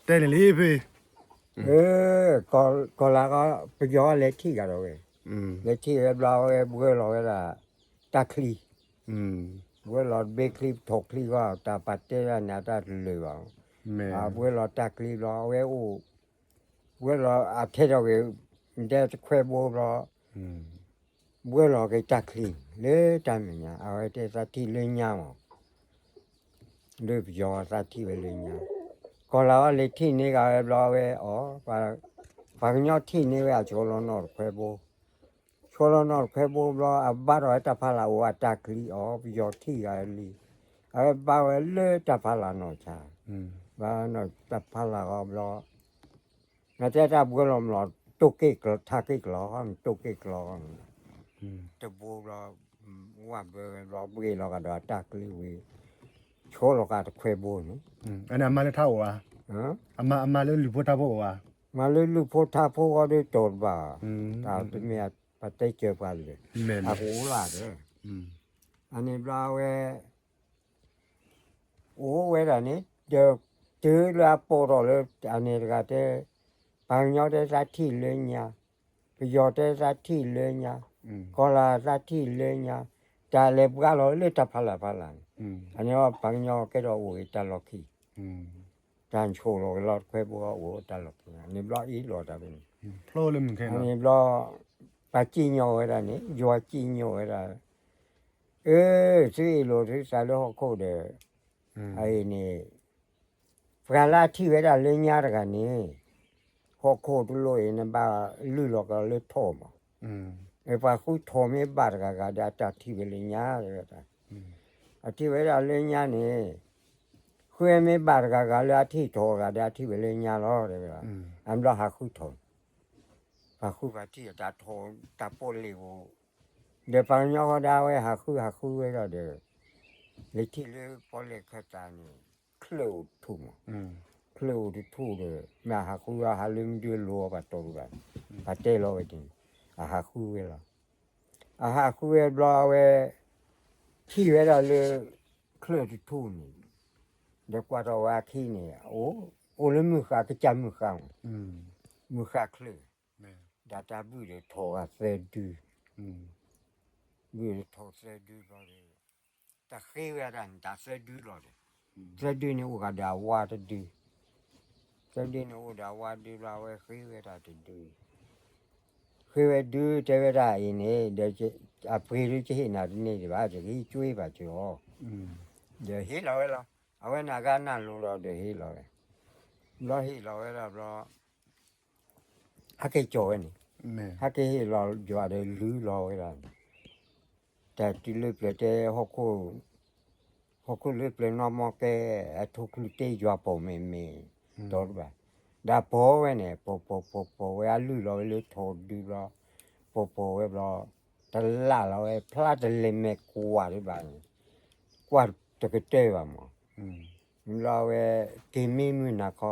แต่เลยพี่ก็แล้วก็ไปย้อนเล็กที่กันเราเล็กที่เราบัวเราละตาคลีบัวเราเบคลีถกคลีก็ตาปัตเตอร์นาตาเลยว่าบัวเราตาคลีเราบัวเราอาเทเราเดี๋ยวจะคุยบัวเราบัวเราก็ตาคลีเลยจำเนี่ยเอาไอ้เจ้าสัตว์เลยเนี่ยเลยย้อนสัตว์เลยเนี่ยก็แล้วเล็กที่นี่ก็เราปากยอดที่นี่ว่าชลนอร์คุยบัวชลนอร์คุยบัวเราบ้านเราแต่พาเราว่าตาคลียอดที่อะไรบ้านเราเลยแต่พาเราหน่อยช้าบ้านเราแต่พาเราเราน่าจะจับกุลมเราตุกเกกทักเกกล้อนตุกเกกล้อนจะบัวเราว่าเบอร์เราเบอร์เราก็ได้ตาคลีวีชลเราก็คุยบัวนี่อันนั้นมาเลยเท่าว่ะมาเลยหรือพูดเท่าว่ะมาเลยลูกพ่อท่าพ่อก็ได้โจทย์บ่าตามที่เมียปฏิเจอกันเลยอากูล่ะเด้ออันนี้เราโอ้เวลานี้เดี๋ยวจื้อลาโปรเลยอันนี้ก็ได้บางยอดได้สักที่เลยเนี่ยไปยอดได้สักที่เลยเนี่ยก็ลาสักที่เลยเนี่ยจะเล็บก็เราเลยจะพลาอันนี้ว่าบางยอดก็เราโอ้ยตลอดขี้การโชว์เราเราเคยบอกว่าโอ้ตลอดขี้นี่เราอีหลอดอะไรนี่โผล่เลยมึงแค่อันนั้นนี้เราปาจีโยอะไรนี่ยัวจีโยอะไรซื้อโลที่สายโลโคเดไอ้นี่ฟาลาที่เวลาเลี้ยงกันนี่ฮอกโคตุโลเนบ้าลือหลอกเลยทอมไอ้ปาคุยทอมไม่บาดกันก็ได้จัดที่เวลาเลยกันที่เวลาเลี้ยงนี่คุยไม่บาดกันก็เลยที่ทอกันได้ที่เวลาล้อเลยกันอันเราหาคุยทอหาคุยกันที่จะทอตาโปลิวเดี๋ยวปัญญาก็ได้ไว้หาคุยไว้แล้วเดี๋ยวเลยที่เลยพอเลยเข้าใจนี่คลูทุ่มคลูที่ทุ่มเลยแม่หาคุยหาลืมดูรัวปัตตุกันปัตเตลอยจริงหาคุยแล้วหาคุยรอไว้ที่เวลาเลยคลูที่ทุ่มนี่เดี๋ยวกว่าเราว่าที่นี่โอ้เลยมือขาก็จำมือข้างมือขาคลูดาตาบุเลยโทรเสดูบุโทรเสดูเลยแต่เขี้ยวดันแต่เสดูเลยเสดูนี่ว่าก็ดาวาดดูเสดูนี่ว่าดาวาดูเราเขี้ยวดันดูเขี้ยวดูเจ้าได้ยินเดี๋ยวจะไปรู้จะเห็นอะไรนี่ดีบ้าจะให้ช่วยบ้าจ้ะเดี๋ยวเห็นเราแล้วเอาไว้หน้ากันนั่นรู้เราเดี๋ยวเห็นเราเราเห็นเราแล้วเราฮักเกจอยนี่ฮักเกเห็นเราจอดเลยลื้อเราแล้วแต่ที่เลือกเลยแต่ฮอกโคเลือกเลยน้องมอแกทุกลุเตยจัวปอไม่ตอดบ่ดาปอไว้เนี่ยปอไว้ลื้อเราเลยทอดดูเราปอไว้เราตะล่าเราไอ้พลาดเลยไม่กวาดบ้างกวาดตะกเตยว่ามั้งเราไอ้ที่มีมือนะเขา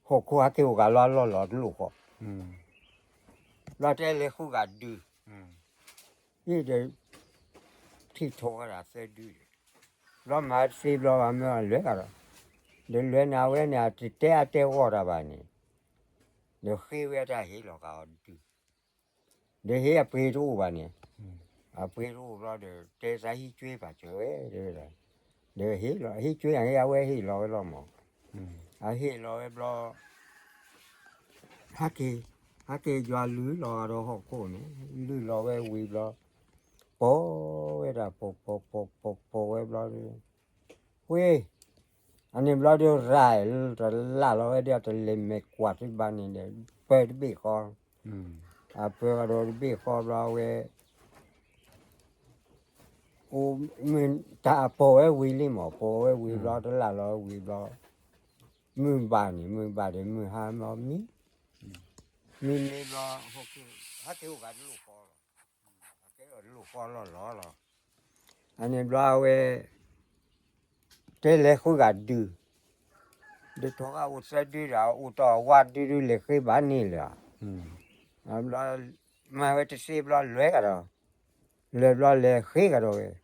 ฮอกโคฮักเกโอกาล้อลูกเขาเราแต่เลยคู่กันดูนี่เดี๋ยวที่โทรกันเสร็จดูเรามาสิบเราไม่เอาเลยกันเดี๋ยวเลยนาเว้ยเนี่ยที่เตะว่าอะไรบ้างนี่เดี๋ยวขี้เวทเห็นหรอกเอาดูเดี๋ยวเห็นไปรู้บ้างนี่ไปรู้เราเดี๋ยวเตะใส่หิ้งช่วยป่ะช่วยเดี๋ยวเห็นเราหิ้งช่วยอย่างเงี้ยเว้ยเห็นเราเราหมดเห็นเราเราฮักเกจวนลื้อเราหอกโคนลื้อเราเว้ยวีเราโป้เว้ยละโป้เว้ยเราเว้ยอันนี้เราเดี๋ยวไรล่าเราเดี๋ยวจะเล่นไม่กวาดที่บ้านนี่เดี๋ยวเปิดบีคอเปิดเราบีคอเราเว้ยโอ้มันตาโป้เว้ยวีลิมโป้เว้ยวีเราจะล่าเราวีเรามือบ้านนี่มือหามามีเราหกฮักเกี่ยวกับลูกคอฮักเกี่ยวกับลูกคอเราอันนี้เราเว้ยเจ้าเล็กคู่กันดูเดี๋ยวท้องอุตส่าห์ดูแล้วอุตส่าห์วัดดูเล็กขึ้นบ้านนี่เลยเรามาเวทซีบเราเล็กกันเราเล็กขึ้นกันเลย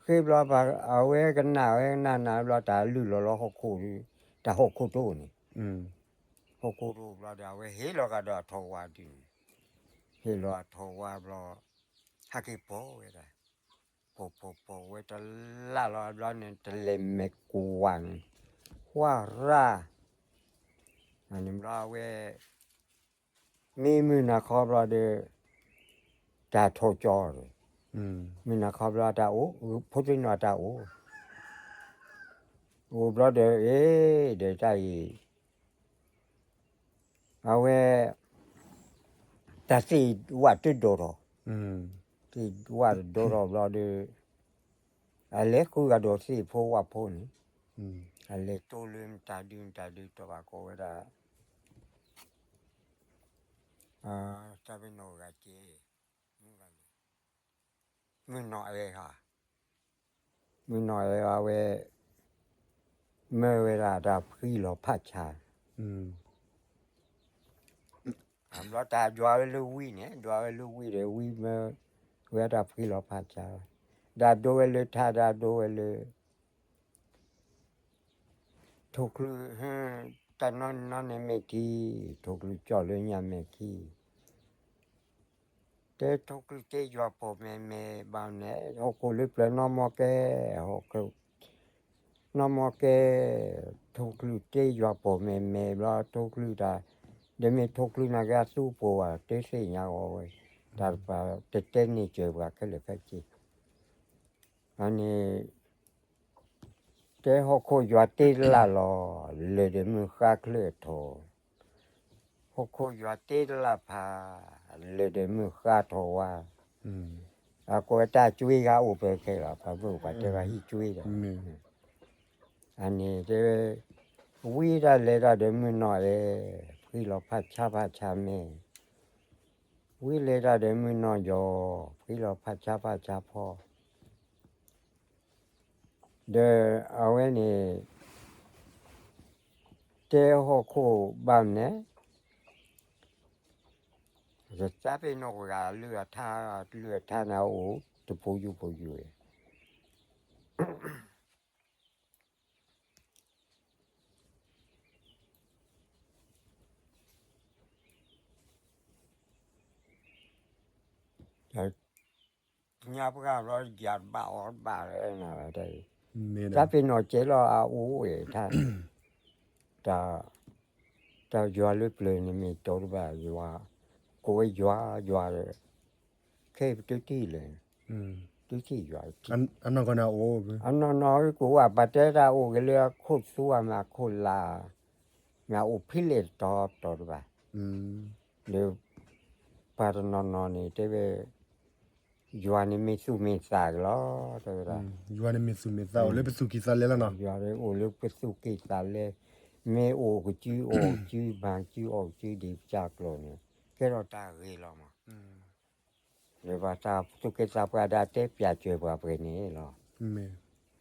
ขึ้นเราเอาไว้กันหนาเราตาลุ่เราหกคู่ ta ho ko to ni อืม ho ko to bla da we he lo ka da tho wa di he lo tho wa bla ha ke po we da po we ta la lo bla ne te le me ku wan wa ra ani bla we mi na kho bla de ta tho cho อืม mi na kho bla da o pho tin na da o bla de de ta yi a we ta si wa tu do ro อืม ti wa do ro bla de a le ku ga do si pho wa pho ni อืม a le to le ta di to ba ko we da ta be no ga che mu ga le mu no e ha mu no e ha we me we da phi lo pha cha อืม am lo ta jwa le wi ne jwa le wi de wi me we da phi lo pha cha da do we le ta da do we le thục lư ha ta nó ne me ki thục lư cho le nya me ki te thục lư te jwa po me ba ne ho ko le ple no mo ke ho ko no mo ke thục lư te jwa po me la thục lư da de me thục lư na ga su po a te se nya o we da pa te ni che ba ke le ka chi ani te ho ko jwa te la lo le de mu kha kle tho ho ko jwa te la pa le de mu kha tho wa อืม a ko ta chui ga u pe ke la pa bu pa te ga hi chui da อืม ani te wi da le da de mu no le phi lo pha cha me wi le da de mu no yo phi lo pha cha pho de a we ni te ho ko ba neจะจับไปนกกาเลือท่านาโอจะพูอยู่แต่เนี่ยพวกเราหยาดบ่าเลยนะได้ เมน จับไปนกเจรอาอูท่านแต่ยัวลึกเลยนี่มีตัวแบบยัวกูยัวเลยแค่ตัวที่เลย อืม ตัวที่ยัว อันนั้นก็น่าโอ้เว้ย อันนั้นน้อยกูว่าปัจจัยเราก็เลือกขุดซัวมาขุดลามาอุพิเลตตัวแบบ อืม เดี๋ยวปารนอนนี่เทเวยัวนี่ไม่สู้ไม่สายหรอตัวละ ยูอันนี้มีสุเมซาเลไปสุกิซาเลแล้วเนาะ ยัวเลยโอ้ลูกไปสู้กี่สายเลยไม่โอ้ก็จื้อโอ้จื้อบางจื้อโอ้จื้อดีจากโลนี่แค่เราตาเรลมา อืม เดี๋ยวว่าตาสุกิสาปราดาเตปยาช่วยว่าเปนี่หรอ เม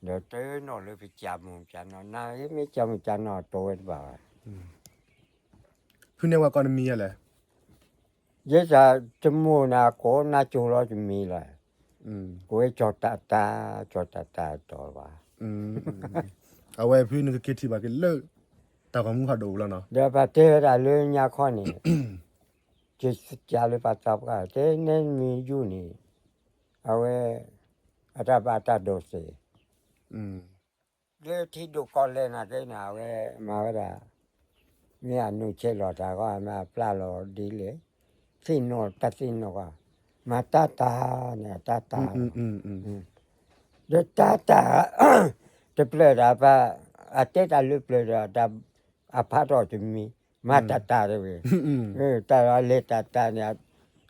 เดี๋ยวเต้นอนเลยไปจับมึงจันนอนน่าไม่จับมึงจันนอนโตเอ็ดบ่า เพิ่นเนี่ยว่าก่อนมีอะไร เยอะจะจมูกน่ะโคน่าจูรอจะมีเลย อืม กูจอดตาตัวว่า อืมเอาไว้เพิ่นนึกคิดที่ว่าเลิกตาของมึงพาดูแล้วเนาะ เดี๋ยวไปเจอได้เลยยาข้อนี่จะจะเลยไปจับกันเจนั่นมีอยู่นี่เอาไว้อาตาบาตาโดเซ อืม เดี๋ยวที่ดูก่อนเลยนะเจ้าหน้าเว้ยมาว่าได้เนี่ยนุ่งเชลล์ตาก็มาปลาหลอดีเลยสินอตัดสินอก็มาตาเนี่ยตา เดี๋ยวตาจะเปลือยได้ปะอาเจตาลุเปลือยได้อาพาร์ตจะมีมาตาเลย อืม ตาเลตาเนี่ย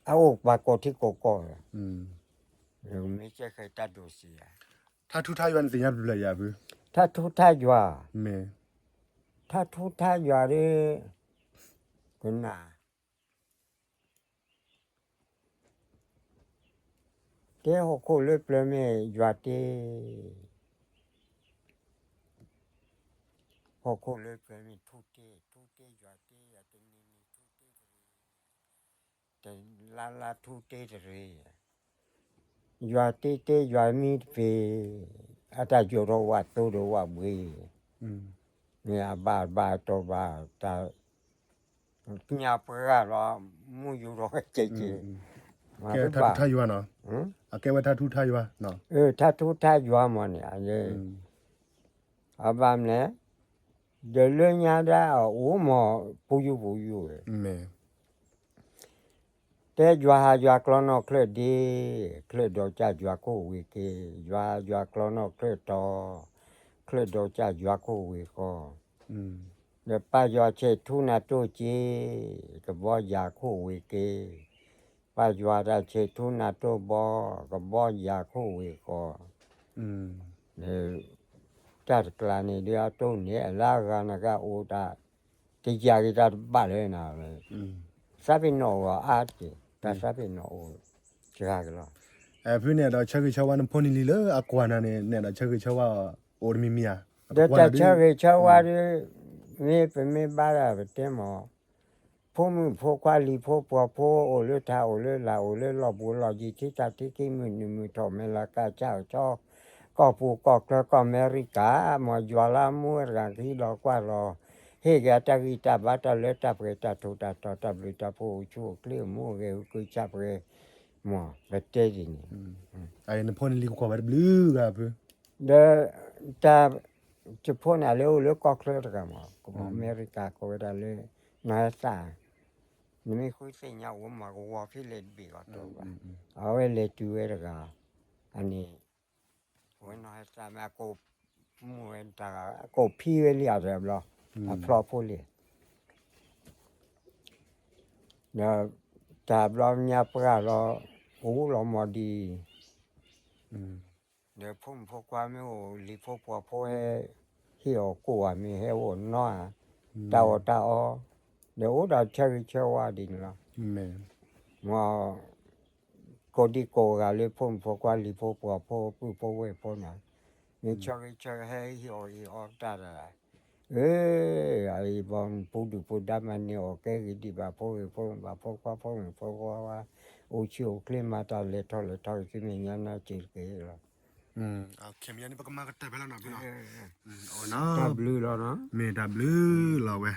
เอาปากที่โกโก้ อืม ไม่ใช่เคยตาดูสิ ถ้าทุทายันสิญาดูแลยาเว้ย ถ้าทุท่าอยู่ เม ถ้าทุท่าอยู่เลยคุณน่ะเดี๋ยวเขาเลยเปลือยไม่อยู่ที่เขาเลยเปลือยไม่ทุที่อยู่ที่อย่าเป็นนี่ทุที่แต่ลาทุที่เลยอยู่ที่อยู่มีเปอาจจะอยู่รอว่าตัวรอว่าบุย อืม เนี่ยบาตัวบาแต่เนี่ยเพื่อเรามูอยู่รอเจ๊เจ๊มา แก ทุก ถ้า บา ทุท่าอยู่เนาะ อืม แกว่าถ้าทุท่าอยู่เนาะ ถ้าทุกท่าอยู่มันเนี่ยเลยอาบามเนี่ยเดี๋ยวเรื่องยาได้โอ้หมอปูอยู่ แม่ แต่จัวหาจัวกลอนอเคลดีเคลดอจ่าจัวโควิเกจัวกลอนอเคลตอเคลดอจ่าจัวโควิก็เดี๋ยวป้าจัวเชทุนาโตเจก็บ่ยาโควิเกป้าจัวได้เชทุนาโตบ่ก็บ่ยาโควิก็เนี่ยจัดกลานี่เดียวโตเนี่ยลากานะก็โอตาติจากิตาบ้าเลยนะเลยซาบิโนว่าอาติแต่ซาบิโนจะกันล่ะ พี่เนี่ยเราเช็คชาวานพอนี่ลีเลยอากวานาเนี่ยเราเช็คชาวาโอร์มิมีย เดี๋ยวจะเชื่อชาวารีมีเป็นมีบาราเป็นเต็มพวกมึงพวกควาลีพวกปัวพวกโอเลทาโอเลลาโอเลลอบูลอจีที่ตาที่กิมือถอมเมลากาเจ้าจ้อก็ปูก็กระก็อเมริกามาจวลามัวรังที่รอกว่ารอเฮกตากิตาบัตาเลตาเปตาทุตาตาตาบริตาโพชูเคลียมัวเกกุจับเรมัวเบเตจินไอ้นพอนี่ลีก็ว่าบลูกับพี่ เดจะจะพูดอะไรเรื่องก็เคลื่อนกันมาก็อเมริกาก็ได้เลยน่าสานี่ไม่คุยเสียงว่ามาก็ว่าพี่เล็ดบีก็ตัวเอาไว้เล็ดดูเองก็อันนี้วันน่าสามาก็มัวตาก็พี่เวลีอะไรบ้างอ่ะพลอพูดเลยเนี่ยจับเราเนี่ยปลาเราโอ้เรามาดีเดี๋ยวพุ่มพวกความไม่โอ้ลีพวกพวกที่ออกกลัวมีให้โอ้น้อยตาอ๋อเดี๋ยวเราเชื่อว่าดินละมาก็ดีโกกันเลยพุ่มพวกว่าลีพวกพวกพวกเว้ยพวกนั้นนี่เชื่อให้ที่ออกตาอะไรไอ้บอลพูดได้มันเนี่ยโอเคดีแบบพวกว่าโอชิโอเคมาตาเล็ดทอดที่มีเงินน่าจิตเกลือเข็มยันนี่ปากมากระเตะไปแล้วนะพี่น้องตาบลูแล้วนะเมตาบลูเราเว้ย